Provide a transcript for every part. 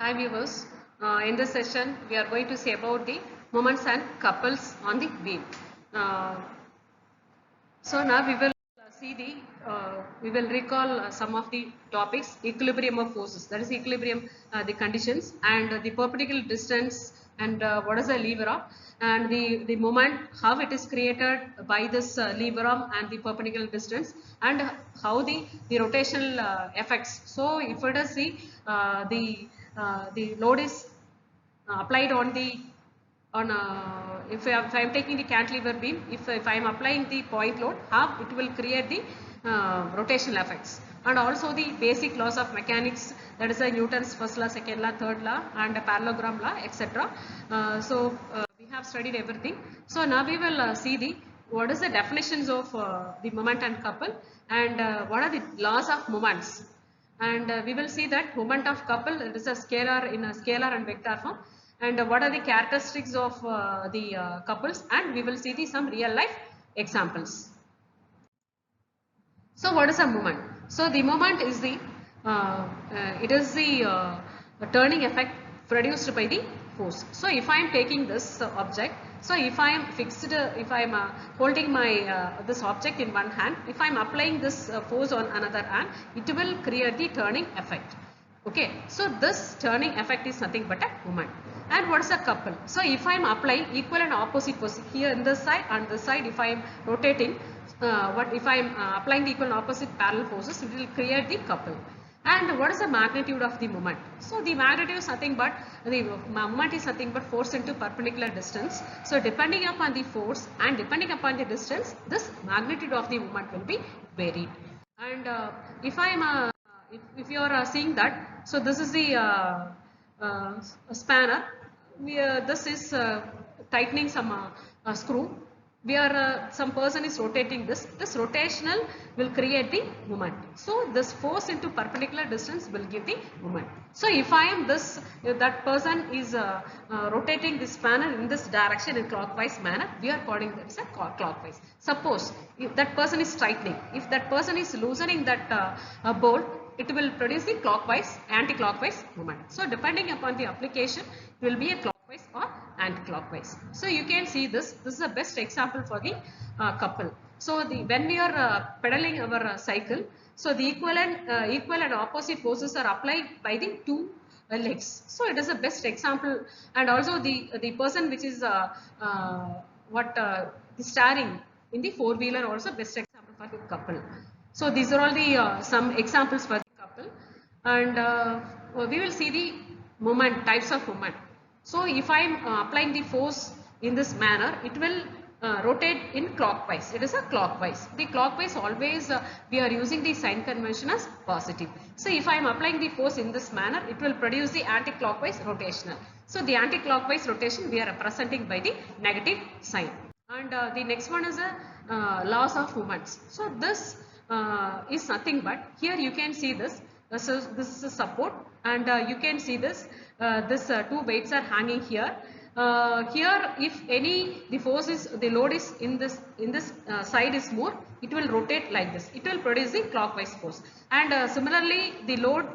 Hi viewers, in this session we are going to see about the moments and couples on the beam. Uh, so now we will we will recall some of the topics: equilibrium of forces, that is equilibrium, the conditions, and the perpendicular distance, and what is the lever arm, and the moment, how it is created by this lever arm and the perpendicular distance, and how the rotational effects. So if let us see the load is applied on the on if I am taking the cantilever beam, if I am applying the point load, how it will create the rotational effects, and also the basic laws of mechanics, that is Newton's first law, second law, third law, and parallelogram law, etc. We have studied everything. So now we will see the what is the definitions of the moment and couple, and what are the laws of moments. And we will see that moment of couple, it is a scalar in a scalar and vector form, and what are the characteristics of the couples, and we will see the some real life examples. So what is a moment? So the moment is the it is the turning effect produced by the force. So if I am taking this object, so if I am fixed, if I am holding my this object in one hand, if I am applying this force on another hand, it will create the turning effect. Okay, so this turning effect is nothing but a moment. And what is a couple? So if I am applying equal and opposite force here in this side and this side, if I am rotating, what if I am applying the equal and opposite parallel forces, it will create the couple. And what is the magnitude of the moment? So the magnitude is nothing but, the moment is nothing but force into perpendicular distance. So depending upon the force and depending upon the distance, this magnitude of the moment will be varied. And if I am if you are seeing that, so this is the spanner. This is tightening some screw. Some person is rotating this. This rotational will create the moment. So this force into perpendicular distance will give the moment. So if I am this, if that person is rotating this spanner in this direction in clockwise manner, we are calling that as a clockwise. Suppose if that person is tightening, if that person is loosening that bolt, it will produce the clockwise, anti-clockwise moment. So depending upon the application, it will be a clockwise or anti-clockwise. So you can see this. This is the best example for the couple. So when we are pedaling our cycle, so the equal and opposite forces are applied by the two legs. So it is the best example, and also the person which is the steering in the four-wheeler also best example for the couple. So these are all the some examples for the couple, and we will see the moment, types of moment. So if I am applying the force in this manner, it will rotate in clockwise. It is a clockwise. The clockwise always we are using the sign convention as positive. So if I am applying the force in this manner, it will produce the anti-clockwise rotational. So the anti-clockwise rotation we are representing by the negative sign. And the next one is a laws of moments. So this is nothing but, here you can see this. So this is a support, and you can see this. This two weights are hanging here. Here, if the force is, the load is in this side is more, it will rotate like this. It will produce the clockwise force. And similarly, the load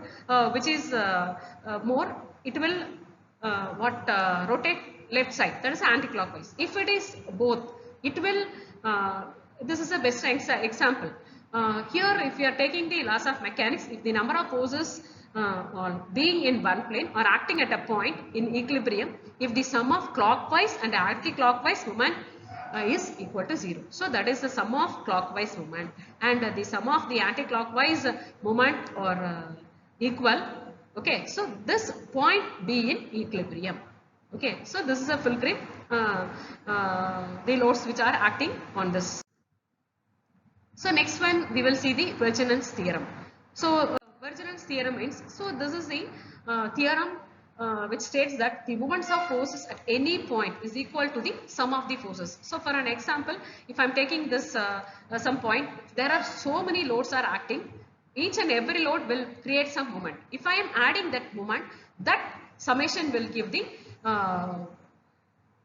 which is more, it will rotate left side, that is anti-clockwise. If it is both, it will this is the best example. Here if we are taking the laws of mechanics, if the number of forces being in one plane or acting at a point in equilibrium, if the sum of clockwise and anti-clockwise moment is equal to 0. So that is the sum of clockwise moment, and the sum of the anti-clockwise moment or equal. Okay, so this point be in equilibrium. Okay, so this is a fulcrum, the loads which are acting on this. So next one we will see the Varignon's theorem. So Varignon's theorem means, so this is the theorem which states that the moments of forces at any point is equal to the sum of the forces. So for an example, if I am taking this some point, there are so many loads are acting. Each and every load will create some moment. If I am adding that moment, that summation will give the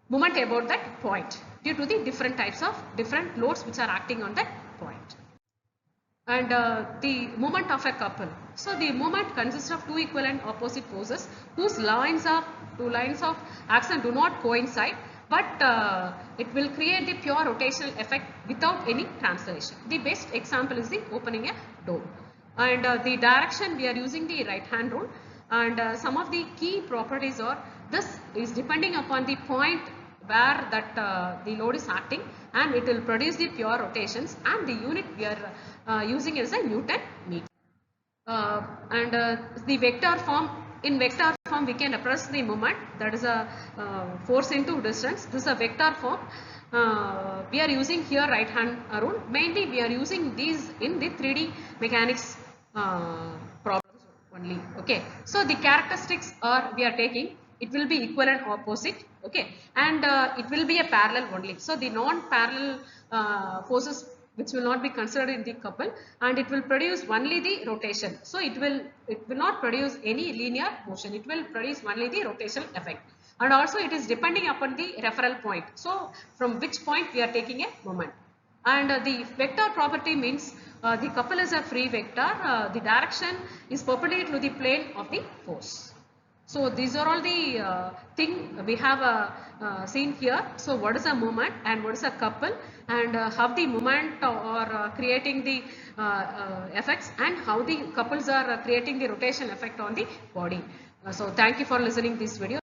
moment about that point due to the different types of different loads which are acting on that point. and the moment of a couple. So the moment consists of two equivalent opposite forces whose two lines of action do not coincide, but it will create the pure rotational effect without any translation. The best example is the opening a door, and the direction we are using the right hand rule, and some of the key properties are this is depending upon the point where that the load is acting, and it will produce the pure rotations, and the unit we are using is a Newton meter. And the vector form, in vector form we can represent the moment, that is a force into distance. This is a vector form. We are using here right hand rule. Mainly we are using these in the 3D mechanics problems only. Okay, so the characteristics are we are taking, it will be equal and opposite. Okay, and it will be a parallel only. So the non-parallel forces which will not be considered in the couple, and it will produce only the rotation. So it will not produce any linear motion, it will produce only the rotational effect, and also it is depending upon the referral point. So from which point we are taking a moment. And the vector property means the couple is a free vector, the direction is perpendicular to the plane of the force. So these are all the thing we have seen here. So what is a moment and what is a couple, and how the moment are creating the effects, and how the couples are creating the rotation effect on the body. So thank you for listening this video.